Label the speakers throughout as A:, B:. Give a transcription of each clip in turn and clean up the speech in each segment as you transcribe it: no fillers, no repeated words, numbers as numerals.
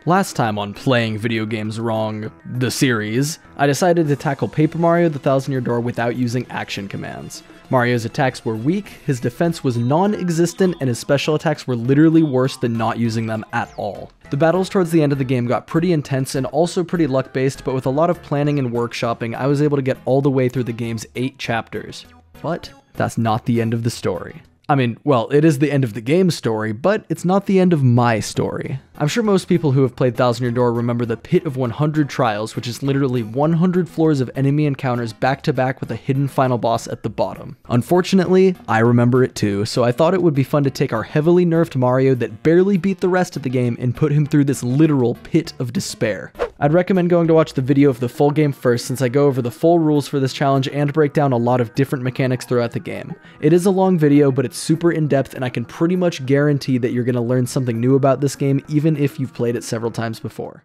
A: Last time on Playing Video Games Wrong, the series, I decided to tackle Paper Mario the Thousand Year Door without using action commands. Mario's attacks were weak, his defense was non-existent, and his special attacks were literally worse than not using them at all. The battles towards the end of the game got pretty intense and also pretty luck-based, but with a lot of planning and workshopping, I was able to get all the way through the game's 8 chapters. But that's not the end of the story. I mean, well, it is the end of the game's story, but it's not the end of my story. I'm sure most people who have played Thousand Year Door remember the Pit of 100 Trials, which is literally 100 floors of enemy encounters back to back with a hidden final boss at the bottom. Unfortunately, I remember it too, so I thought it would be fun to take our heavily nerfed Mario that barely beat the rest of the game and put him through this literal pit of despair. I'd recommend going to watch the video of the full game first, since I go over the full rules for this challenge and break down a lot of different mechanics throughout the game. It is a long video, but it's super in-depth, and I can pretty much guarantee that you're going to learn something new about this game, even if you've played it several times before.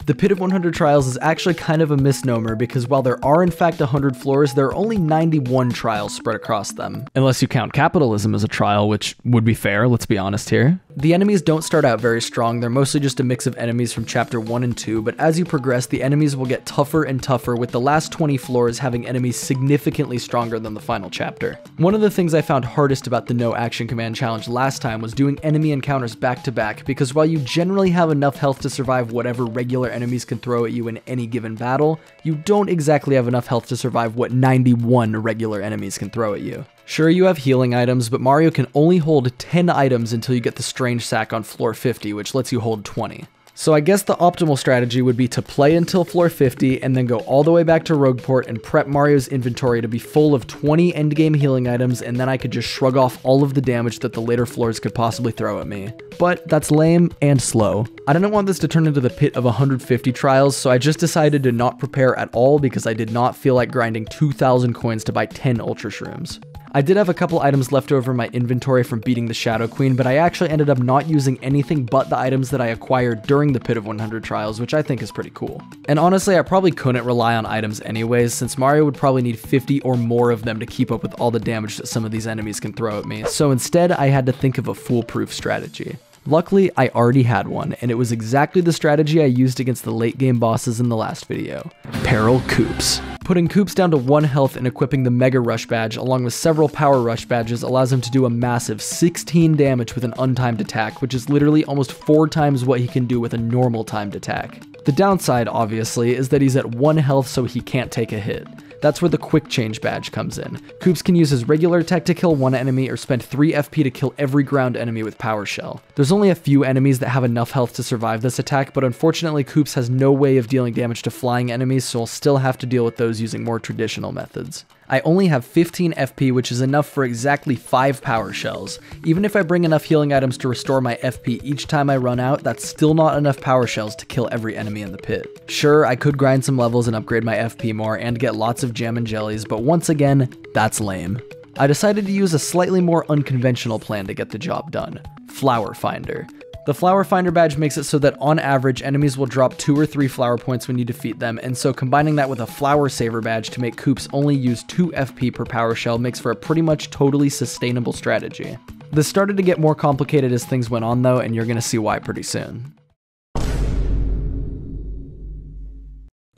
A: The Pit of 100 Trials is actually kind of a misnomer, because while there are in fact 100 floors, there are only 91 trials spread across them. Unless you count capitalism as a trial, which would be fair, let's be honest here. The enemies don't start out very strong, they're mostly just a mix of enemies from chapter 1 and 2, but as you progress, the enemies will get tougher and tougher, with the last 20 floors having enemies significantly stronger than the final chapter. One of the things I found hardest about the no action command challenge last time was doing enemy encounters back to back, because while you generally have enough health to survive whatever regular enemies can throw at you in any given battle, you don't exactly have enough health to survive what 91 regular enemies can throw at you. Sure, you have healing items, but Mario can only hold 10 items until you get the strange sack on floor 50, which lets you hold 20. So I guess the optimal strategy would be to play until floor 50 and then go all the way back to Rogueport and prep Mario's inventory to be full of 20 endgame healing items, and then I could just shrug off all of the damage that the later floors could possibly throw at me. But that's lame and slow. I didn't want this to turn into the Pit of 150 Trials, so I just decided to not prepare at all because I did not feel like grinding 2,000 coins to buy 10 Ultra Shrooms. I did have a couple items left over in my inventory from beating the Shadow Queen, but I actually ended up not using anything but the items that I acquired during the Pit of 100 Trials, which I think is pretty cool. And honestly, I probably couldn't rely on items anyways, since Mario would probably need 50 or more of them to keep up with all the damage that some of these enemies can throw at me, so instead I had to think of a foolproof strategy. Luckily, I already had one, and it was exactly the strategy I used against the late game bosses in the last video. Peril Koops. Putting Koops down to 1 health and equipping the Mega Rush badge along with several Power Rush badges allows him to do a massive 16 damage with an untimed attack, which is literally almost 4 times what he can do with a normal timed attack. The downside, obviously, is that he's at 1 health so he can't take a hit. That's where the Quick Change badge comes in. Koops can use his regular attack to kill 1 enemy or spend 3 FP to kill every ground enemy with Power Shell. There's only a few enemies that have enough health to survive this attack, but unfortunately Koops has no way of dealing damage to flying enemies, so I'll still have to deal with those using more traditional methods. I only have 15 FP, which is enough for exactly 5 Power Shells. Even if I bring enough healing items to restore my FP each time I run out, that's still not enough Power Shells to kill every enemy in the pit. Sure, I could grind some levels and upgrade my FP more and get lots of gem and jellies, but once again, that's lame. I decided to use a slightly more unconventional plan to get the job done. Flower Finder. The Flower Finder badge makes it so that on average, enemies will drop 2 or 3 flower points when you defeat them, and so combining that with a Flower Saver badge to make Koops only use 2 FP per Power Shell makes for a pretty much totally sustainable strategy. This started to get more complicated as things went on though, and you're gonna see why pretty soon.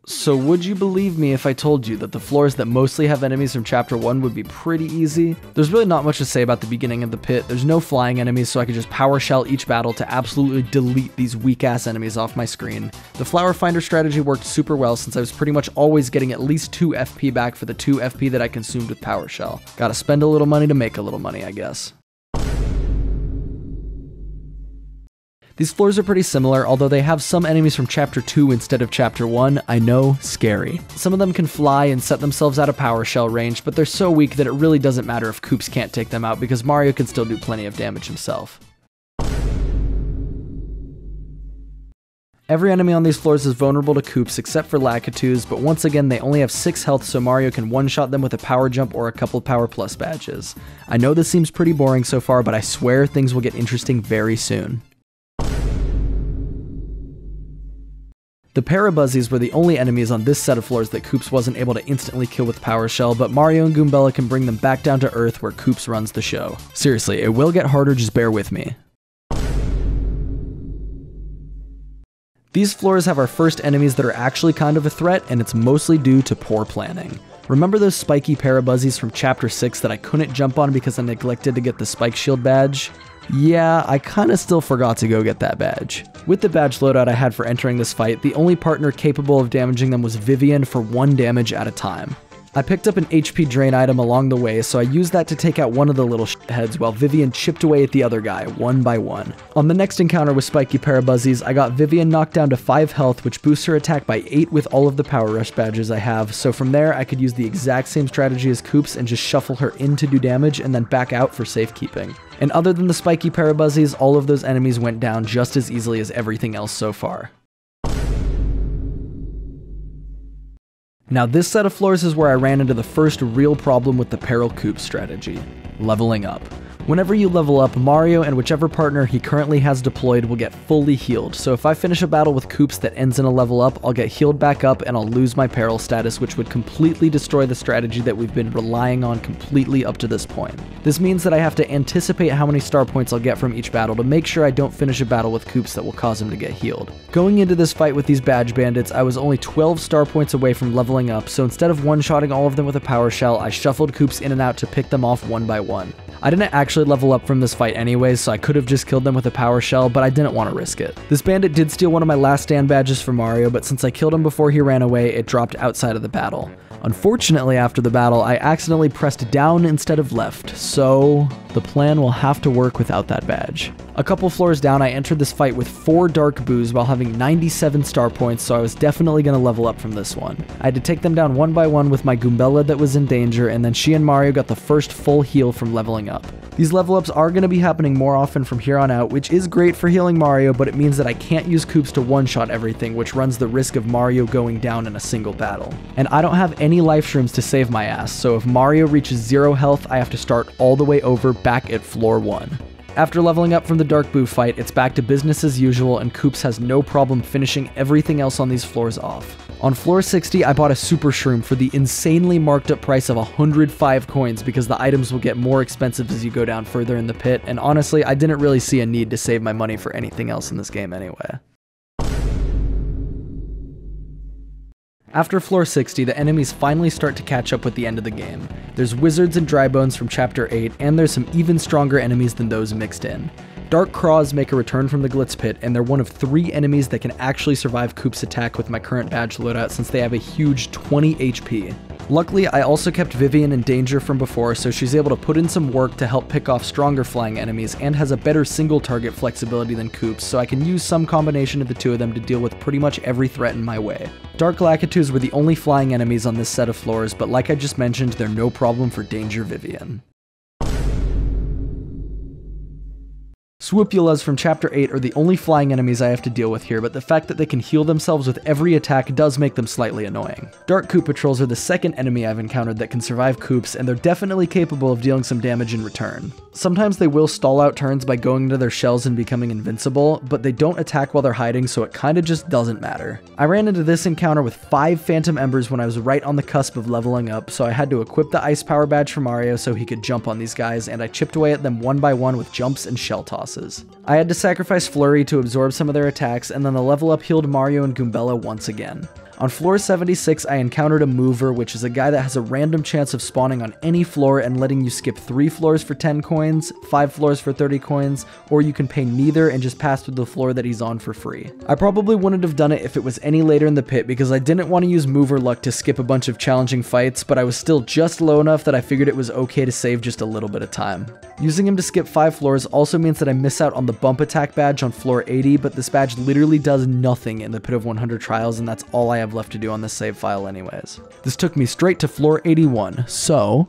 A: So would you believe me if I told you that the floors that mostly have enemies from chapter 1 would be pretty easy? There's really not much to say about the beginning of the pit. There's no flying enemies, so I could just Power Shell each battle to absolutely delete these weak ass enemies off my screen. The Flower Finder strategy worked super well since I was pretty much always getting at least 2 FP back for the 2 FP that I consumed with Power Shell. Gotta spend a little money to make a little money, I guess. These floors are pretty similar, although they have some enemies from chapter 2 instead of chapter 1. I know, scary. Some of them can fly and set themselves out of Power Shell range, but they're so weak that it really doesn't matter if Koops can't take them out because Mario can still do plenty of damage himself. Every enemy on these floors is vulnerable to Koops except for Lakitus, but once again they only have 6 health, so Mario can one-shot them with a Power Jump or a couple Power Plus badges. I know this seems pretty boring so far, but I swear things will get interesting very soon. The Parabuzzies were the only enemies on this set of floors that Koops wasn't able to instantly kill with Power Shell, but Mario and Goombella can bring them back down to Earth where Koops runs the show. Seriously, it will get harder, just bear with me. These floors have our first enemies that are actually kind of a threat, and it's mostly due to poor planning. Remember those spiky parabuzzies from Chapter 6 that I couldn't jump on because I neglected to get the spike shield badge? Yeah, I kinda still forgot to go get that badge. With the badge loadout I had for entering this fight, the only partner capable of damaging them was Vivian for 1 damage at a time. I picked up an HP drain item along the way, so I used that to take out one of the little heads while Vivian chipped away at the other guy, one by one. On the next encounter with spiky parabuzzies, I got Vivian knocked down to 5 health, which boosts her attack by 8 with all of the power rush badges I have, so from there I could use the exact same strategy as Koops and just shuffle her in to do damage and then back out for safekeeping. And other than the spiky parabuzzies, all of those enemies went down just as easily as everything else so far. Now this set of floors is where I ran into the first real problem with the Peril Koops strategy, leveling up. Whenever you level up, Mario and whichever partner he currently has deployed will get fully healed, so if I finish a battle with Koops that ends in a level up, I'll get healed back up and I'll lose my Peril status, which would completely destroy the strategy that we've been relying on completely up to this point. This means that I have to anticipate how many star points I'll get from each battle to make sure I don't finish a battle with Koops that will cause him to get healed. Going into this fight with these badge bandits, I was only 12 star points away from leveling up, so instead of one-shotting all of them with a power shell, I shuffled Koops in and out to pick them off one by one. I didn't actually level up from this fight anyways, so I could have just killed them with a power shell, but I didn't want to risk it. This bandit did steal one of my last stand badges for Mario, but since I killed him before he ran away, it dropped outside of the battle. Unfortunately, after the battle, I accidentally pressed down instead of left, so the plan will have to work without that badge. A couple floors down, I entered this fight with 4 Dark Boos while having 97 star points, so I was definitely going to level up from this one. I had to take them down one by one with my Goombella that was in danger, and then she and Mario got the first full heal from leveling up. These level ups are going to be happening more often from here on out, which is great for healing Mario, but it means that I can't use Koops to one-shot everything, which runs the risk of Mario going down in a single battle. And I don't have any life shrooms to save my ass, so if Mario reaches 0 health, I have to start all the way over back at floor 1. After leveling up from the Dark Boo fight, it's back to business as usual, and Koops has no problem finishing everything else on these floors off. On floor 60, I bought a Super Shroom for the insanely marked up price of 105 coins because the items will get more expensive as you go down further in the pit, and honestly, I didn't really see a need to save my money for anything else in this game anyway. After floor 60, the enemies finally start to catch up with the end of the game. There's wizards and dry bones from chapter 8, and there's some even stronger enemies than those mixed in. Dark Craws make a return from the Glitz Pit, and they're one of 3 enemies that can actually survive Koops' attack with my current badge loadout since they have a huge 20 HP. Luckily, I also kept Vivian in danger from before, so she's able to put in some work to help pick off stronger flying enemies, and has a better single target flexibility than Koops, so I can use some combination of the two of them to deal with pretty much every threat in my way. Dark Lakitus were the only flying enemies on this set of floors, but like I just mentioned, they're no problem for Danger Vivian. Swoopulas from Chapter 8 are the only flying enemies I have to deal with here, but the fact that they can heal themselves with every attack does make them slightly annoying. Dark Koopa Trolls are the second enemy I've encountered that can survive Koops, and they're definitely capable of dealing some damage in return. Sometimes they will stall out turns by going into their shells and becoming invincible, but they don't attack while they're hiding, so it kinda just doesn't matter. I ran into this encounter with 5 Phantom Embers when I was right on the cusp of leveling up, so I had to equip the Ice Power Badge for Mario so he could jump on these guys, and I chipped away at them one by one with jumps and shell tosses. I had to sacrifice Flurry to absorb some of their attacks, and then the level up healed Mario and Goombella once again. On floor 76, I encountered a mover, which is a guy that has a random chance of spawning on any floor and letting you skip 3 floors for 10 coins, 5 floors for 30 coins, or you can pay neither and just pass through the floor that he's on for free. I probably wouldn't have done it if it was any later in the pit because I didn't want to use mover luck to skip a bunch of challenging fights, but I was still just low enough that I figured it was okay to save just a little bit of time. Using him to skip 5 floors also means that I miss out on the bump attack badge on floor 80, but this badge literally does nothing in the Pit of 100 Trials, and that's all I have left to do on this save file anyways. This took me straight to floor 81, so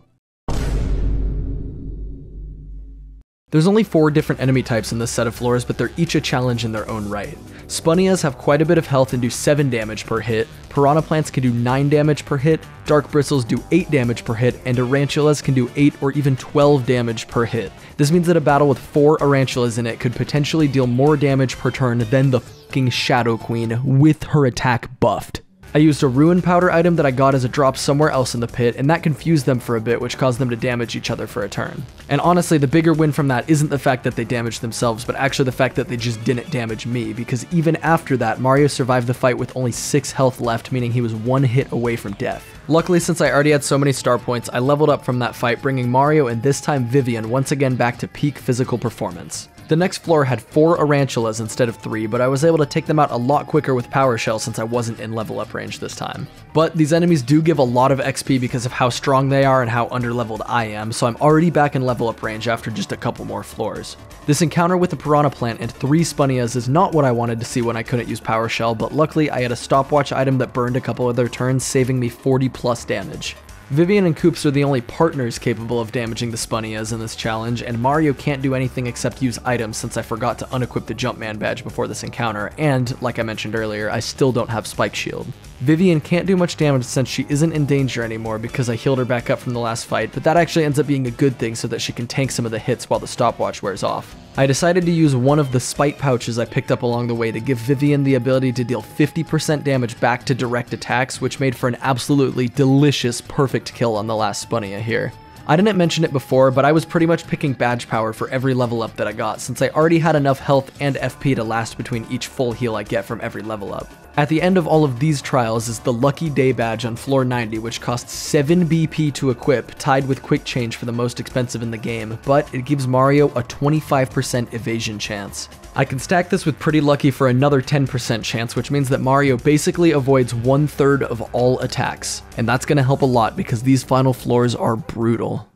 A: there's only 4 different enemy types in this set of floors, but they're each a challenge in their own right. Spunnias have quite a bit of health and do 7 damage per hit, Piranha Plants can do 9 damage per hit, Dark Bristles do 8 damage per hit, and Tarantulas can do 8 or even 12 damage per hit. This means that a battle with 4 Tarantulas in it could potentially deal more damage per turn than the fucking Shadow Queen with her attack buffed. I used a ruin powder item that I got as a drop somewhere else in the pit, and that confused them for a bit, which caused them to damage each other for a turn. And honestly, the bigger win from that isn't the fact that they damaged themselves, but actually the fact that they just didn't damage me, because even after that, Mario survived the fight with only 6 health left, meaning he was 1 hit away from death. Luckily, since I already had so many star points, I leveled up from that fight, bringing Mario and this time Vivian once again back to peak physical performance. The next floor had 4 Arantulas instead of 3, but I was able to take them out a lot quicker with Power Shell since I wasn't in level up range this time. But these enemies do give a lot of XP because of how strong they are and how underleveled I am, so I'm already back in level up range after just a couple more floors. This encounter with the Piranha Plant and 3 Spunnias is not what I wanted to see when I couldn't use Power Shell, but luckily I had a stopwatch item that burned a couple of their turns, saving me 40 plus damage. Vivian and Koops are the only partners capable of damaging the Spunnias in this challenge, and Mario can't do anything except use items since I forgot to unequip the Jumpman badge before this encounter, and, like I mentioned earlier, I still don't have Spike Shield. Vivian can't do much damage since she isn't in danger anymore because I healed her back up from the last fight, but that actually ends up being a good thing so that she can tank some of the hits while the stopwatch wears off. I decided to use one of the spite pouches I picked up along the way to give Vivian the ability to deal 50% damage back to direct attacks, which made for an absolutely delicious perfect kill on the last Spunnia here. I didn't mention it before, but I was pretty much picking badge power for every level up that I got, since I already had enough health and FP to last between each full heal I get from every level up. At the end of all of these trials is the Lucky Day badge on floor 90, which costs 7 BP to equip, tied with quick change for the most expensive in the game, but it gives Mario a 25% evasion chance. I can stack this with Pretty Lucky for another 10% chance, which means that Mario basically avoids 1/3 of all attacks, and that's going to help a lot because these final floors are brutal.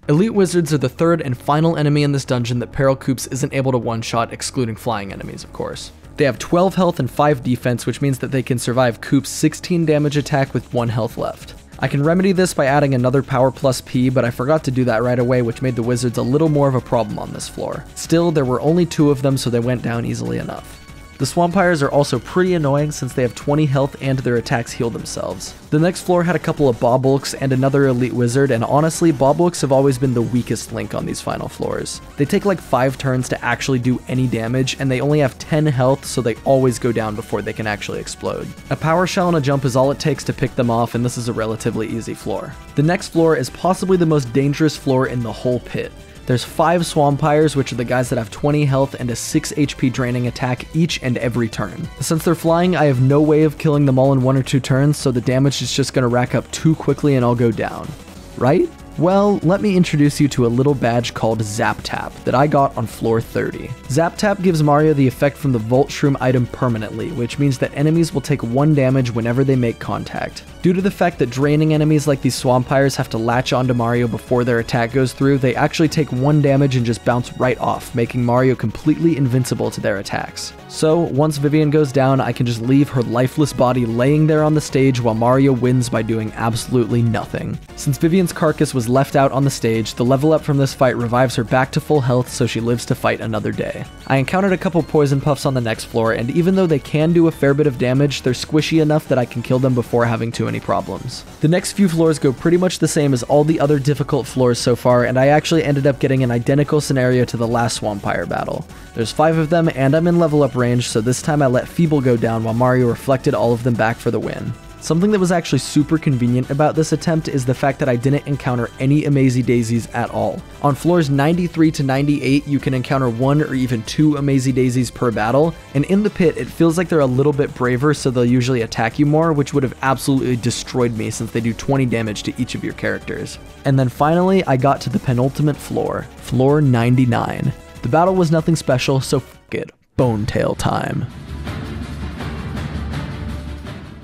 A: Elite Wizards are the third and final enemy in this dungeon that Peril Koops isn't able to one-shot, excluding flying enemies, of course. They have 12 health and 5 defense, which means that they can survive Koops' 16 damage attack with 1 health left. I can remedy this by adding another Power Plus P, but I forgot to do that right away, which made the wizards a little more of a problem on this floor. Still, there were only 2 of them, so they went down easily enough. The Swampires are also pretty annoying since they have 20 health and their attacks heal themselves. The next floor had a couple of Bobolks and another Elite Wizard, and honestly, Bobolks have always been the weakest link on these final floors. They take like 5 turns to actually do any damage, and they only have 10 health, so they always go down before they can actually explode. A Power Shell and a jump is all it takes to pick them off, and this is a relatively easy floor. The next floor is possibly the most dangerous floor in the whole pit. There's 5 Swampires, which are the guys that have 20 health and a 6 HP draining attack each and every turn. Since they're flying, I have no way of killing them all in 1 or 2 turns, so the damage is just going to rack up too quickly and I'll go down. Right? Well, let me introduce you to a little badge called Zap Tap that I got on floor 30. Zap Tap gives Mario the effect from the Volt Shroom item permanently, which means that enemies will take 1 damage whenever they make contact. Due to the fact that draining enemies like these Swampires have to latch onto Mario before their attack goes through, they actually take 1 damage and just bounce right off, making Mario completely invincible to their attacks. So, once Vivian goes down, I can just leave her lifeless body laying there on the stage while Mario wins by doing absolutely nothing. Since Vivian's carcass was left out on the stage, the level up from this fight revives her back to full health so she lives to fight another day. I encountered a couple Poison Puffs on the next floor, and even though they can do a fair bit of damage, they're squishy enough that I can kill them before having too many problems. The next few floors go pretty much the same as all the other difficult floors so far, and I actually ended up getting an identical scenario to the last Swampire battle. There's 5 of them, and I'm in level up range, so this time I let Feeble go down while Mario reflected all of them back for the win. Something that was actually super convenient about this attempt is the fact that I didn't encounter any Amazy Daisies at all. On floors 93 to 98, you can encounter 1 or even 2 Amazy Daisies per battle, and in the pit, it feels like they're a little bit braver, so they'll usually attack you more, which would have absolutely destroyed me since they do 20 damage to each of your characters. And then finally, I got to the penultimate floor, floor 99. The battle was nothing special, so f*** it, Bonetail time.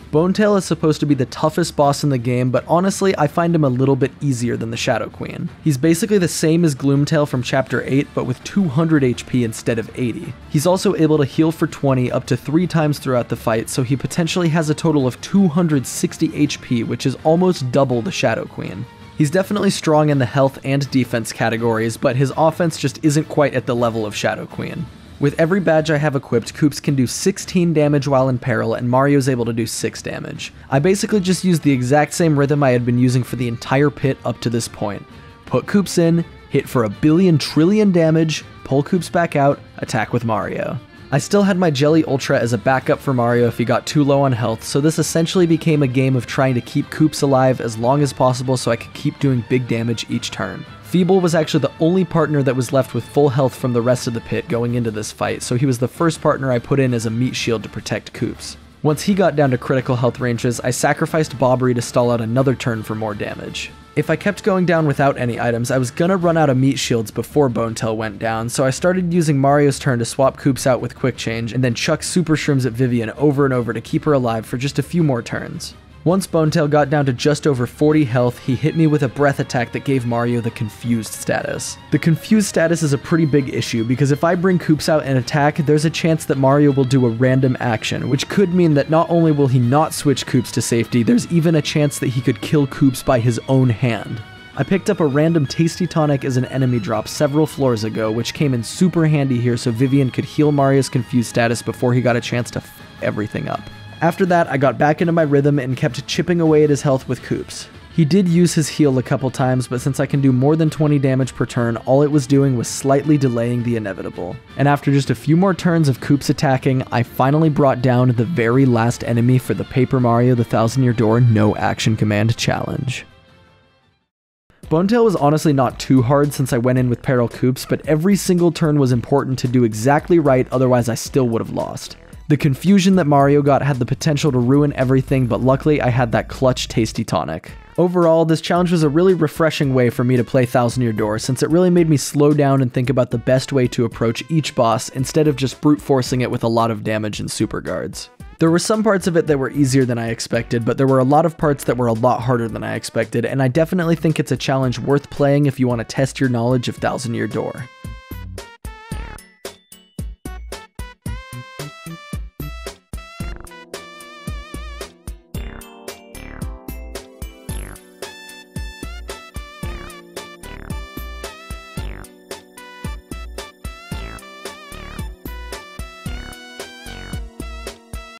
A: Bonetail is supposed to be the toughest boss in the game, but honestly, I find him a little bit easier than the Shadow Queen. He's basically the same as Gloomtail from Chapter 8, but with 200 HP instead of 80. He's also able to heal for 20 up to 3 times throughout the fight, so he potentially has a total of 260 HP, which is almost double the Shadow Queen. He's definitely strong in the health and defense categories, but his offense just isn't quite at the level of Shadow Queen. With every badge I have equipped, Koops can do 16 damage while in peril, and Mario's able to do 6 damage. I basically just used the exact same rhythm I had been using for the entire pit up to this point. Put Koops in, hit for 1 billion trillion damage, pull Koops back out, attack with Mario. I still had my Jelly Ultra as a backup for Mario if he got too low on health, so this essentially became a game of trying to keep Koops alive as long as possible so I could keep doing big damage each turn. Feeble was actually the only partner that was left with full health from the rest of the pit going into this fight, so he was the first partner I put in as a meat shield to protect Koops. Once he got down to critical health ranges, I sacrificed Bobbery to stall out another turn for more damage. If I kept going down without any items, I was gonna run out of meat shields before Bonetail went down, so I started using Mario's turn to swap Koops out with Quick Change, and then chuck Super Shrooms at Vivian over and over to keep her alive for just a few more turns. Once Bonetail got down to just over 40 health, he hit me with a breath attack that gave Mario the confused status. The confused status is a pretty big issue because if I bring Koops out and attack, there's a chance that Mario will do a random action, which could mean that not only will he not switch Koops to safety, there's even a chance that he could kill Koops by his own hand. I picked up a random Tasty Tonic as an enemy drop several floors ago, which came in super handy here so Vivian could heal Mario's confused status before he got a chance to f everything up. After that, I got back into my rhythm and kept chipping away at his health with Koops. He did use his heal a couple times, but since I can do more than 20 damage per turn, all it was doing was slightly delaying the inevitable. And after just a few more turns of Koops attacking, I finally brought down the very last enemy for the Paper Mario the Thousand Year Door No Action Command Challenge. Bonetail was honestly not too hard since I went in with Peril Koops, but every single turn was important to do exactly right, otherwise I still would have lost. The confusion that Mario got had the potential to ruin everything, but luckily I had that clutch Tasty Tonic. Overall, this challenge was a really refreshing way for me to play Thousand Year Door, since it really made me slow down and think about the best way to approach each boss instead of just brute forcing it with a lot of damage and super guards. There were some parts of it that were easier than I expected, but there were a lot of parts that were a lot harder than I expected, and I definitely think it's a challenge worth playing if you want to test your knowledge of Thousand Year Door.